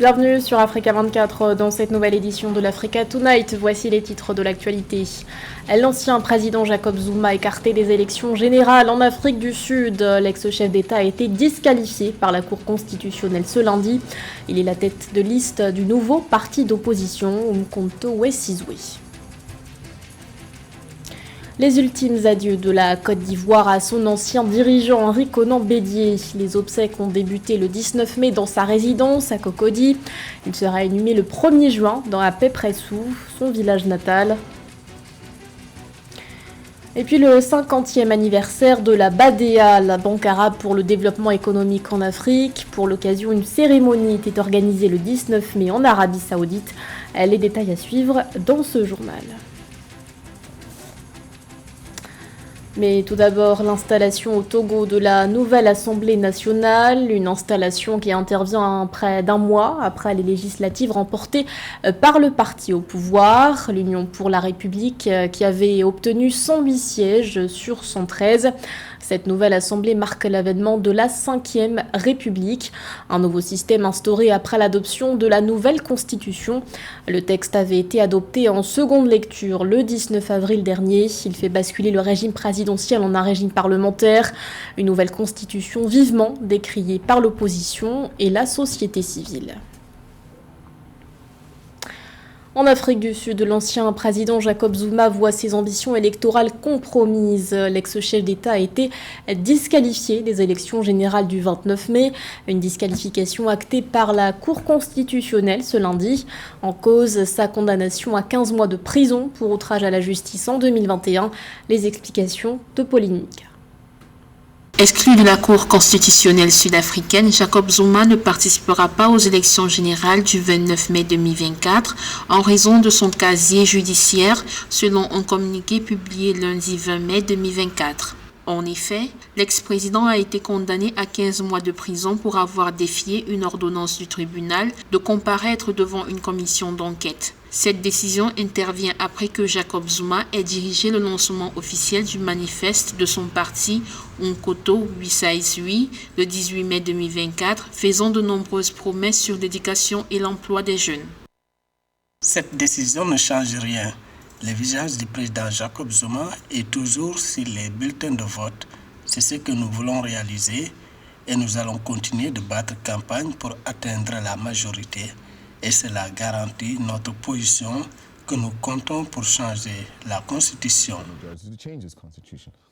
Bienvenue sur Africa 24 dans cette nouvelle édition de l'Africa Tonight. Voici les titres de l'actualité. L'ancien président Jacob Zuma écarté des élections générales en Afrique du Sud. L'ex-chef d'État a été disqualifié par la Cour constitutionnelle ce lundi. Il est la tête de liste du nouveau parti d'opposition, Umkhonto we Sizwe. Les ultimes adieux de la Côte d'Ivoire à son ancien dirigeant Henri Konan Bédié. Les obsèques ont débuté le 19 mai dans sa résidence à Cocody. Il sera inhumé le 1er juin dans Apé-Pressou, son village natal. Et puis le 50e anniversaire de la BADEA, la Banque arabe pour le développement économique en Afrique. Pour l'occasion, une cérémonie était organisée le 19 mai en Arabie Saoudite. Les détails à suivre dans ce journal. Mais tout d'abord, l'installation au Togo de la nouvelle Assemblée nationale, une installation qui intervient près d'un mois après les législatives remportées par le parti au pouvoir, l'Union pour la République, qui avait obtenu 108 sièges sur 113. Cette nouvelle assemblée marque l'avènement de la 5e République, un nouveau système instauré après l'adoption de la nouvelle constitution. Le texte avait été adopté en seconde lecture le 19 avril dernier. Il fait basculer le régime présidentiel en un régime parlementaire, une nouvelle constitution vivement décriée par l'opposition et la société civile. En Afrique du Sud, l'ancien président Jacob Zuma voit ses ambitions électorales compromises. L'ex-chef d'État a été disqualifié des élections générales du 29 mai, une disqualification actée par la Cour constitutionnelle ce lundi. En cause, sa condamnation à 15 mois de prison pour outrage à la justice en 2021. Les explications de Pauline Mika. Exclu de la Cour constitutionnelle sud-africaine, Jacob Zuma ne participera pas aux élections générales du 29 mai 2024 en raison de son casier judiciaire, selon un communiqué publié lundi 20 mai 2024. En effet, l'ex-président a été condamné à 15 mois de prison pour avoir défié une ordonnance du tribunal de comparaître devant une commission d'enquête. Cette décision intervient après que Jacob Zuma ait dirigé le lancement officiel du manifeste de son parti Umkhonto we Sizwe le 18 mai 2024, faisant de nombreuses promesses sur l'éducation et l'emploi des jeunes. Cette décision ne change rien. Le visage du président Jacob Zuma est toujours sur les bulletins de vote. C'est ce que nous voulons réaliser et nous allons continuer de battre campagne pour atteindre la majorité. Et cela garantit notre position que nous comptons pour changer la Constitution.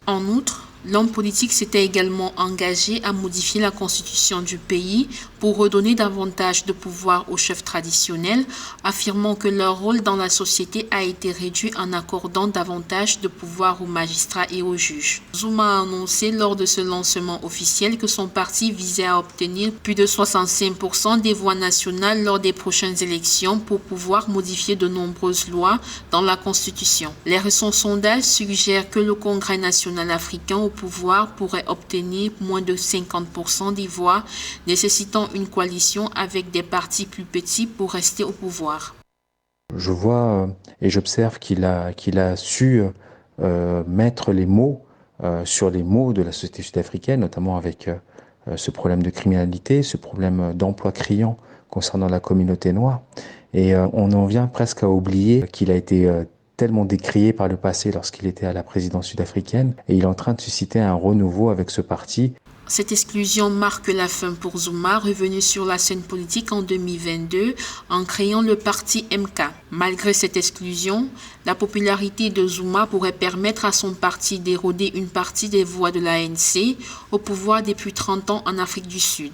En outre, l'homme politique s'était également engagé à modifier la constitution du pays pour redonner davantage de pouvoir aux chefs traditionnels, affirmant que leur rôle dans la société a été réduit en accordant davantage de pouvoir aux magistrats et aux juges. Zuma a annoncé lors de ce lancement officiel que son parti visait à obtenir plus de 65% des voix nationales lors des prochaines élections pour pouvoir modifier de nombreuses lois dans la Constitution. Les récents sondages suggèrent que le Congrès national africain au pouvoir pourrait obtenir moins de 50% des voix, nécessitant une coalition avec des partis plus petits pour rester au pouvoir. Je vois et j'observe qu'il a su mettre les mots sur les mots de la société sud-africaine, notamment avec ce problème de criminalité, ce problème d'emploi criant concernant la communauté noire. Et on en vient presque à oublier qu'il a été tellement décrié par le passé lorsqu'il était à la présidence sud-africaine, et il est en train de susciter un renouveau avec ce parti. Cette exclusion marque la fin pour Zuma, revenu sur la scène politique en 2022 en créant le parti MK. Malgré cette exclusion, la popularité de Zuma pourrait permettre à son parti d'éroder une partie des voix de l'ANC au pouvoir depuis 30 ans en Afrique du Sud.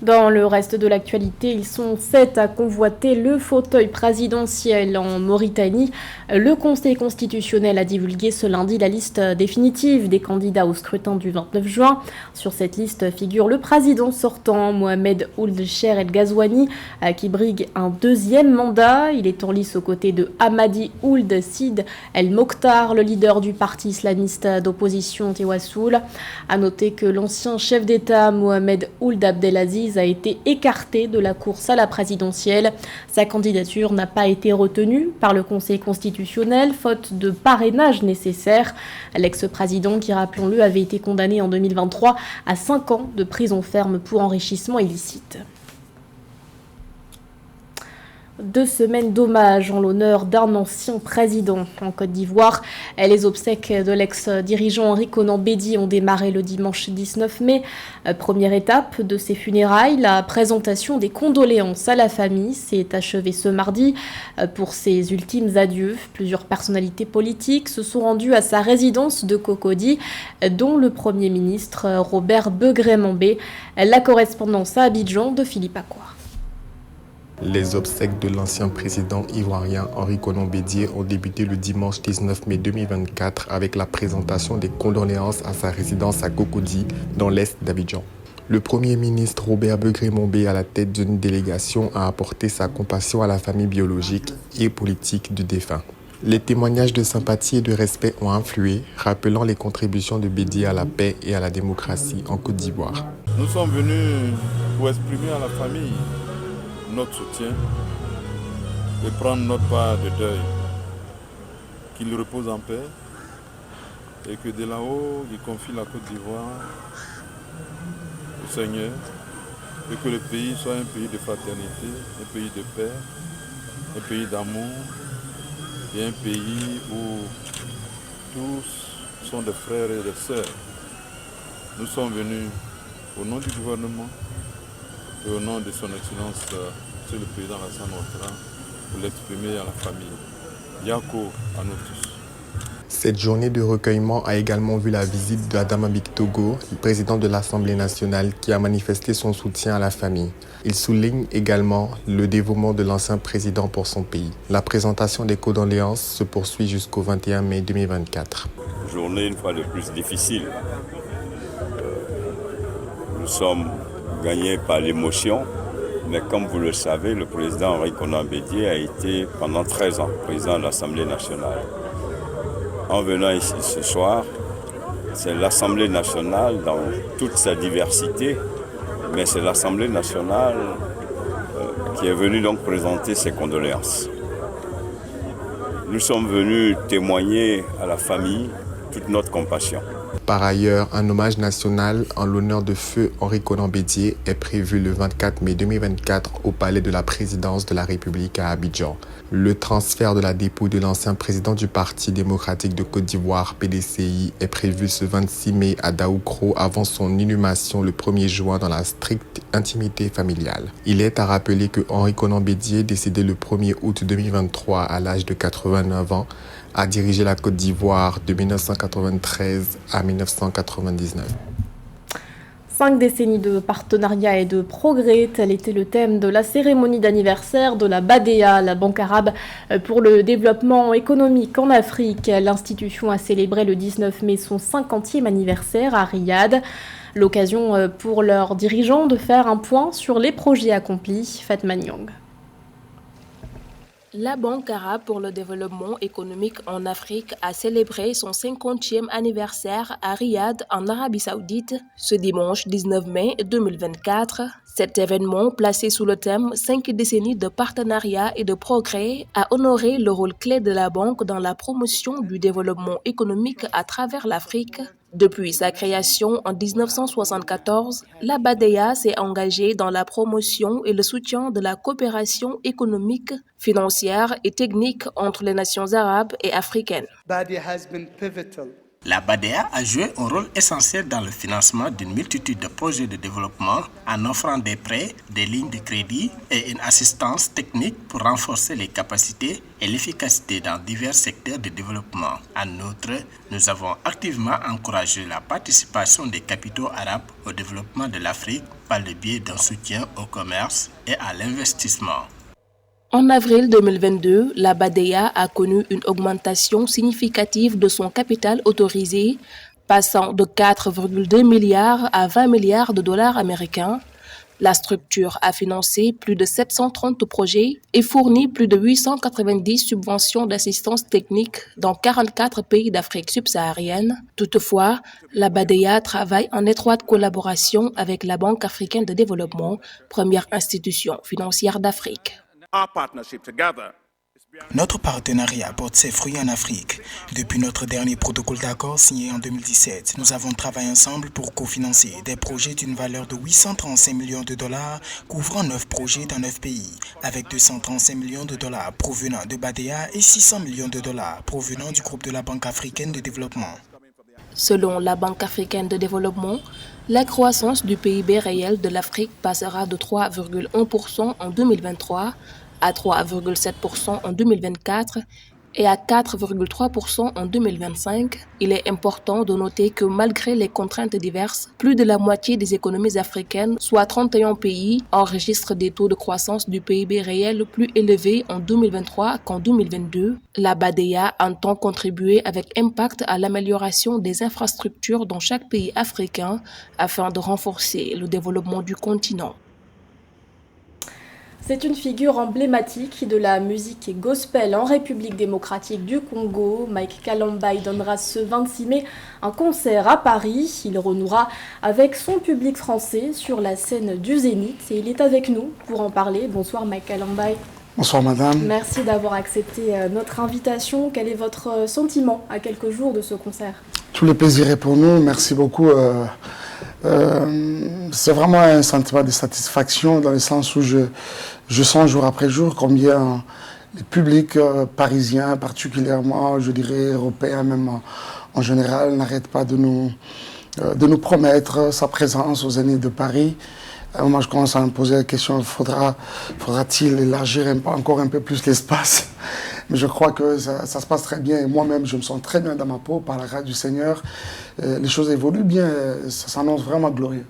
Dans le reste de l'actualité, ils sont 7 à convoiter le fauteuil présidentiel en Mauritanie. Le Conseil constitutionnel a divulgué ce lundi la liste définitive des candidats au scrutin du 29 juin. Sur cette liste figure le président sortant, Mohamed Ould Cheikh El Ghazouani, qui brigue un deuxième mandat. Il est en lice aux côtés de Hamadi Ould Sid El Mokhtar, le leader du parti islamiste d'opposition Tewassoul. A noter que l'ancien chef d'État, Mohamed Ould Abdelaziz, a été écarté de la course à la présidentielle. Sa candidature n'a pas été retenue par le Conseil constitutionnel, faute de parrainage nécessaire. L'ex-président, qui rappelons-le, avait été condamné en 2023 à 5 ans de prison ferme pour enrichissement illicite. 2 semaines d'hommage en l'honneur d'un ancien président en Côte d'Ivoire. Les obsèques de l'ex-dirigeant Henri Konan Bédié ont démarré le dimanche 19 mai. Première étape de ses funérailles, la présentation des condoléances à la famille s'est achevée ce mardi. Pour ses ultimes adieux, plusieurs personnalités politiques se sont rendues à sa résidence de Cocody, dont le Premier ministre Robert Begré-Mambé. La correspondance à Abidjan de Philippe Acquart. Les obsèques de l'ancien président ivoirien Henri Konan Bédié ont débuté le dimanche 19 mai 2024 avec la présentation des condoléances à sa résidence à Cocody, dans l'est d'Abidjan. Le Premier ministre Robert Begré-Mambé, à la tête d'une délégation, a apporté sa compassion à la famille biologique et politique du défunt. Les témoignages de sympathie et de respect ont influé, rappelant les contributions de Bédié à la paix et à la démocratie en Côte d'Ivoire. Nous sommes venus pour exprimer à la famille notre soutien et prendre notre part de deuil. Qu'il repose en paix et que de là-haut, il confie la Côte d'Ivoire au Seigneur et que le pays soit un pays de fraternité, un pays de paix, un pays d'amour et un pays où tous sont des frères et des sœurs. Nous sommes venus au nom du gouvernement et au nom de son Excellence, Monsieur le Président Alassane Ouattara, pour l'exprimer à la famille. Yako à nous tous. Cette journée de recueillement a également vu la visite d'Adama Bictogo, le président de l'Assemblée nationale, qui a manifesté son soutien à la famille. Il souligne également le dévouement de l'ancien président pour son pays. La présentation des condoléances se poursuit jusqu'au 21 mai 2024. Journée une fois de plus difficile. Nous sommes gagnés par l'émotion, mais comme vous le savez, le président Henri Konan Bédié a été pendant 13 ans président de l'Assemblée nationale. En venant ici ce soir, c'est l'Assemblée nationale dans toute sa diversité, mais c'est l'Assemblée nationale qui est venue donc présenter ses condoléances. Nous sommes venus témoigner à la famille toute notre compassion. Par ailleurs, un hommage national en l'honneur de feu Henri Konan Bédié est prévu le 24 mai 2024 au Palais de la Présidence de la République à Abidjan. Le transfert de la dépouille de l'ancien président du Parti démocratique de Côte d'Ivoire, PDCI, est prévu ce 26 mai à Daoukro avant son inhumation le 1er juin dans la stricte intimité familiale. Il est à rappeler que Henri Konan Bédié, décédé le 1er août 2023 à l'âge de 89 ans, a dirigé la Côte d'Ivoire de 1993 à 1999. 5 décennies de partenariat et de progrès, tel était le thème de la cérémonie d'anniversaire de la BADEA, la Banque arabe pour le développement économique en Afrique. L'institution a célébré le 19 mai son 50e anniversaire à Riyad. L'occasion pour leurs dirigeants de faire un point sur les projets accomplis. Fatma Nyong. La Banque arabe pour le développement économique en Afrique a célébré son 50e anniversaire à Riyad, en Arabie Saoudite, ce dimanche 19 mai 2024. Cet événement, placé sous le thème « 5 décennies de partenariat et de progrès », a honoré le rôle clé de la banque dans la promotion du développement économique à travers l'Afrique. Depuis sa création en 1974, la BADEA s'est engagée dans la promotion et le soutien de la coopération économique, financière et technique entre les nations arabes et africaines. La BADEA a joué un rôle essentiel dans le financement d'une multitude de projets de développement en offrant des prêts, des lignes de crédit et une assistance technique pour renforcer les capacités et l'efficacité dans divers secteurs de développement. En outre, nous avons activement encouragé la participation des capitaux arabes au développement de l'Afrique par le biais d'un soutien au commerce et à l'investissement. En avril 2022, la BADEA a connu une augmentation significative de son capital autorisé, passant de 4,2 milliards à 20 milliards de dollars américains. La structure a financé plus de 730 projets et fourni plus de 890 subventions d'assistance technique dans 44 pays d'Afrique subsaharienne. Toutefois, la BADEA travaille en étroite collaboration avec la Banque africaine de développement, première institution financière d'Afrique. Notre partenariat porte ses fruits en Afrique. Depuis notre dernier protocole d'accord signé en 2017, nous avons travaillé ensemble pour cofinancer des projets d'une valeur de 835 millions de dollars couvrant 9 projets dans 9 pays, avec 235 millions de dollars provenant de Badea et 600 millions de dollars provenant du groupe de la Banque africaine de développement. Selon la Banque africaine de développement, la croissance du PIB réel de l'Afrique passera de 3,1% en 2023 à 3,7% en 2024 et à 4,3% en 2025. Il est important de noter que malgré les contraintes diverses, plus de la moitié des économies africaines, soit 31 pays, enregistrent des taux de croissance du PIB réel plus élevés en 2023 qu'en 2022. La BADEA entend contribuer avec impact à l'amélioration des infrastructures dans chaque pays africain afin de renforcer le développement du continent. C'est une figure emblématique de la musique gospel en République démocratique du Congo. Mike Kalambai donnera ce 26 mai un concert à Paris. Il renouera avec son public français sur la scène du Zénith et il est avec nous pour en parler. Bonsoir Mike Kalambai. Bonsoir madame. Merci d'avoir accepté notre invitation. Quel est votre sentiment à quelques jours de ce concert? Tout le plaisir est pour nous. Merci beaucoup. C'est vraiment un sentiment de satisfaction dans le sens où je sens jour après jour combien le public parisien, particulièrement, je dirais européen même en général, n'arrête pas de nous promettre sa présence aux Zénith de Paris. Moi, je commence à me poser la question, faudra-t-il élargir encore un peu plus l'espace? Mais je crois que ça se passe très bien et moi-même, je me sens très bien dans ma peau par la grâce du Seigneur. Les choses évoluent bien, ça s'annonce vraiment glorieux.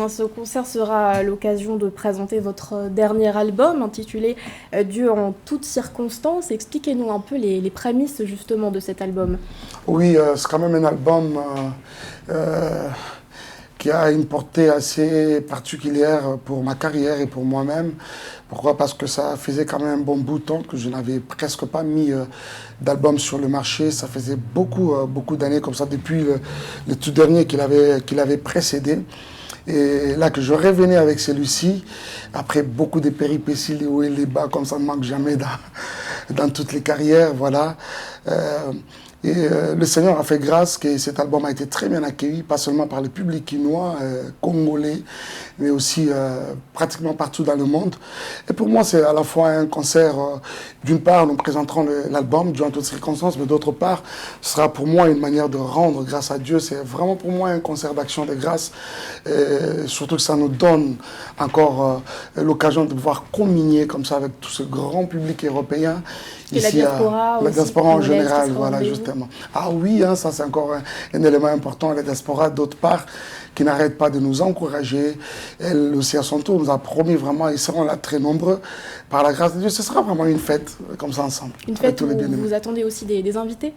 Ce concert sera l'occasion de présenter votre dernier album intitulé Dieu en toutes circonstances. Expliquez-nous un peu les prémices justement de cet album. Oui, c'est quand même un album qui a une portée assez particulière pour ma carrière et pour moi-même. Pourquoi? Parce que ça faisait quand même un bon bout de temps que je n'avais presque pas mis d'album sur le marché. Ça faisait beaucoup d'années comme ça, depuis le tout dernier qu'il avait précédé. Et là que je revenais avec celui-ci, après beaucoup de péripéties, les hauts et les bas, comme ça ne manque jamais dans toutes les carrières, voilà. Le Seigneur a fait grâce que cet album a été très bien accueilli, pas seulement par le public quinois, congolais, mais aussi pratiquement partout dans le monde. Et pour moi, c'est à la fois un concert, d'une part, nous présenterons l'album, Dieu en toutes circonstances, mais d'autre part, ce sera pour moi une manière de rendre grâce à Dieu. C'est vraiment pour moi un concert d'action de grâce, surtout que ça nous donne encore l'occasion de pouvoir communier comme ça avec tout ce grand public européen. Et ici, la diaspora en général, voilà, justement. Ah oui, hein, ça c'est encore un élément important, la diaspora, d'autre part, qui n'arrête pas de nous encourager. Elle aussi, à son tour, nous a promis vraiment, ils seront là très nombreux. Par la grâce de Dieu, ce sera vraiment une fête, comme ça, ensemble. Une fête où vous attendez aussi des invités?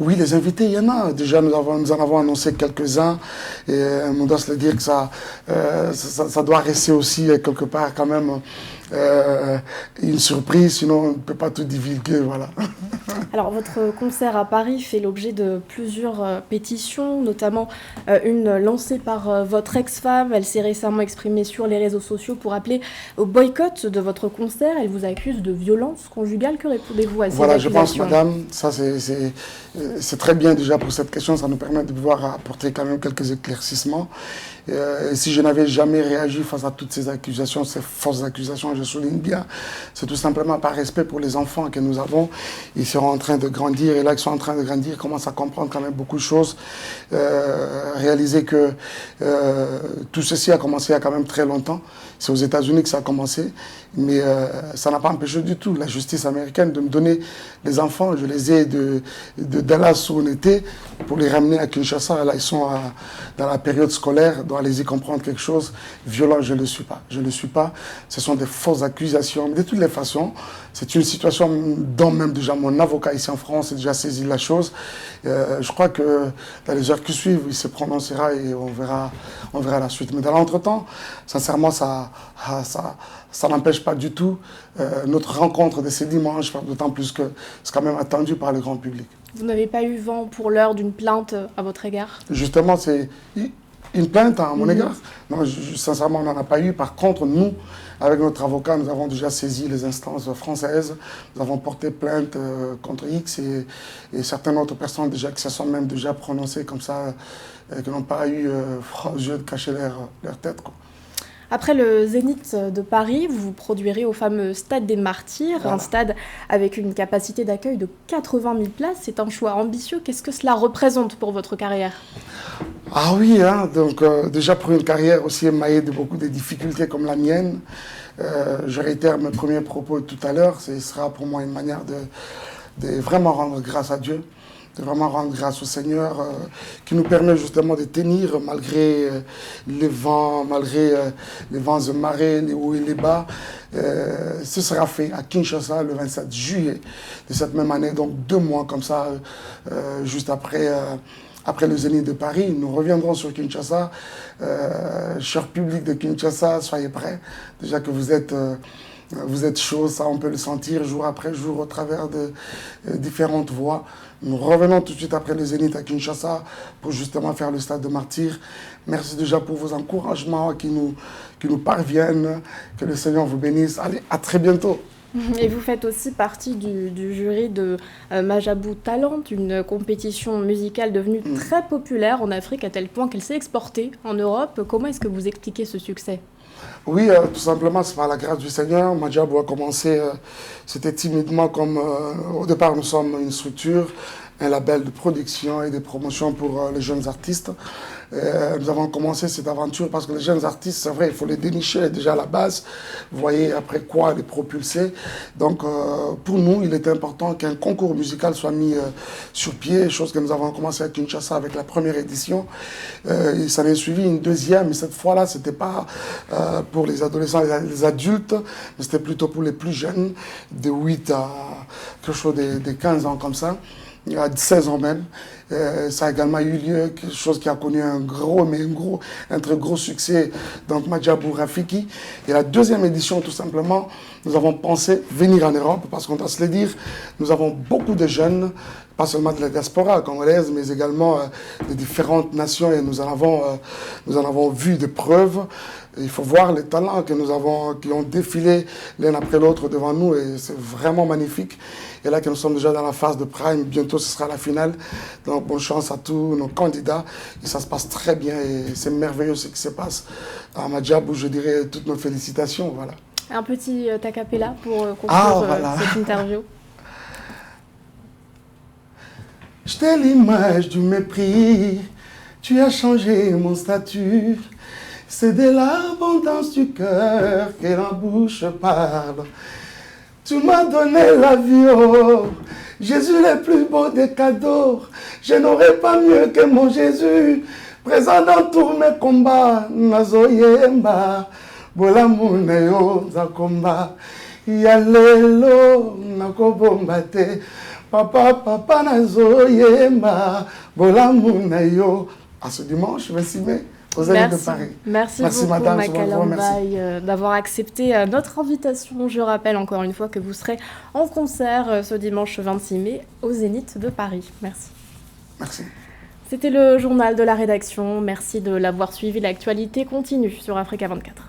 Oui, les invités, il y en a. Déjà, nous en avons annoncé quelques-uns. Et on doit se le dire que ça doit rester aussi quelque part quand même une surprise, sinon on ne peut pas tout divulguer, voilà. Alors, votre concert à Paris fait l'objet de plusieurs pétitions, notamment une lancée par votre ex-femme. Elle s'est récemment exprimée sur les réseaux sociaux pour appeler au boycott de votre concert. Elle vous accuse de violence conjugale. Que répondez-vous à ces accusations? Voilà, je pense, madame, ça c'est très bien déjà pour cette question. Ça nous permet de pouvoir apporter quand même quelques éclaircissements. Si je n'avais jamais réagi face à toutes ces accusations, ces fausses accusations, je souligne bien, c'est tout simplement par respect pour les enfants que nous avons. Ils seront en train de grandir, et là qu'ils sont en train de grandir, ils commencent à comprendre quand même beaucoup de choses, réaliser que tout ceci a commencé il y a quand même très longtemps. C'est aux États-Unis que ça a commencé, mais ça n'a pas empêché du tout la justice américaine de me donner les enfants. Je les ai de Dallas où on était pour les ramener à Kinshasa. Là, ils sont dans la période scolaire, donc allez-y comprendre quelque chose. Violent, je ne le suis pas. Je ne le suis pas. Ce sont des fausses accusations. Mais de toutes les façons, c'est une situation dont même déjà mon avocat ici en France a déjà saisi la chose. Je crois que dans les heures qui suivent, il se prononcera et on verra la suite. Mais dans l'entretemps, sincèrement, ça n'empêche pas du tout notre rencontre de ce dimanche, d'autant plus que c'est quand même attendu par le grand public. Vous n'avez pas eu vent pour l'heure d'une plainte à votre égard? Justement, Une plainte à mon égard? Non, sincèrement, on n'en a pas eu. Par contre, nous, avec notre avocat, nous avons déjà saisi les instances françaises. Nous avons porté plainte contre X et certaines autres personnes déjà qui se sont même déjà prononcées comme ça, qui n'ont pas eu jeu de cacher leur tête, quoi. Après le Zénith de Paris, vous vous produirez au fameux Stade des Martyrs, un stade avec une capacité d'accueil de 80 000 places. C'est un choix ambitieux. Qu'est-ce que cela représente pour votre carrière? Ah oui, hein, donc déjà pour une carrière aussi émaillée de beaucoup de difficultés comme la mienne, je réitère mes premiers propos tout à l'heure, ce sera pour moi une manière de vraiment rendre grâce à Dieu, de vraiment rendre grâce au Seigneur qui nous permet justement de tenir malgré les vents, malgré les vents et marées, les hauts et les bas. Ce sera fait à Kinshasa le 27 juillet de cette même année, donc 2 mois comme ça, juste après le Zénith de Paris. Nous reviendrons sur Kinshasa. Cher public de Kinshasa, soyez prêts. Déjà que vous êtes chaud, ça on peut le sentir jour après jour au travers de différentes voies. Nous revenons tout de suite après le Zénith à Kinshasa pour justement faire le Stade de Martyrs. Merci déjà pour vos encouragements qui nous parviennent. Que le Seigneur vous bénisse. Allez, à très bientôt. Et vous faites aussi partie du jury de Majabou Talent, une compétition musicale devenue très populaire en Afrique à tel point qu'elle s'est exportée en Europe. Comment est-ce que vous expliquez ce succès? Oui, tout simplement, c'est par la grâce du Seigneur. Majabou a commencé, c'était timidement comme... au départ, nous sommes une structure, un label de production et de promotion pour les jeunes artistes. Nous avons commencé cette aventure parce que les jeunes artistes, c'est vrai, il faut les dénicher déjà à la base. Vous voyez après quoi les propulser. Donc, pour nous, il était important qu'un concours musical soit mis sur pied, chose que nous avons commencé à Kinshasa avec la première édition. Il s'en est suivi une deuxième, mais cette fois-là, ce n'était pas pour les adolescents et les adultes, mais c'était plutôt pour les plus jeunes, de 8 à quelque chose de 15 ans comme ça. À 16 ans même. Ça a également eu lieu, quelque chose qui a connu un très gros succès, donc Majabou Rafiki. Et la deuxième édition, tout simplement, nous avons pensé venir en Europe, parce qu'on doit se le dire, nous avons beaucoup de jeunes, pas seulement de la diaspora congolaise, mais également de différentes nations, et nous en avons vu des preuves. Il faut voir les talents que nous avons, qui ont défilé l'un après l'autre devant nous, et c'est vraiment magnifique. Et là que nous sommes déjà dans la phase de prime, bientôt ce sera la finale. Donc bonne chance à tous nos candidats. Et ça se passe très bien et c'est merveilleux ce qui se passe à Majabou. Je dirais toutes nos félicitations. Voilà. Un petit a cappella pour conclure cette interview. J'étais l'image du mépris, tu as changé mon statut. C'est de l'abondance du cœur que la bouche parle. Tu m'as donné la vie, oh, Jésus le plus beau des cadeaux. Je n'aurais pas mieux que mon Jésus, présent dans tous mes combats. Nazoyemba, bolamuneo zakomba, yalelo nakobombate. Papa nazoyemba, bolamuneo. À ce dimanche 26 mai. Merci beaucoup, madame, Makalambaye, d'avoir accepté notre invitation. Je rappelle encore une fois que vous serez en concert ce dimanche 26 mai au Zénith de Paris. Merci. Merci. C'était le journal de la rédaction. Merci de l'avoir suivi. L'actualité continue sur Africa 24.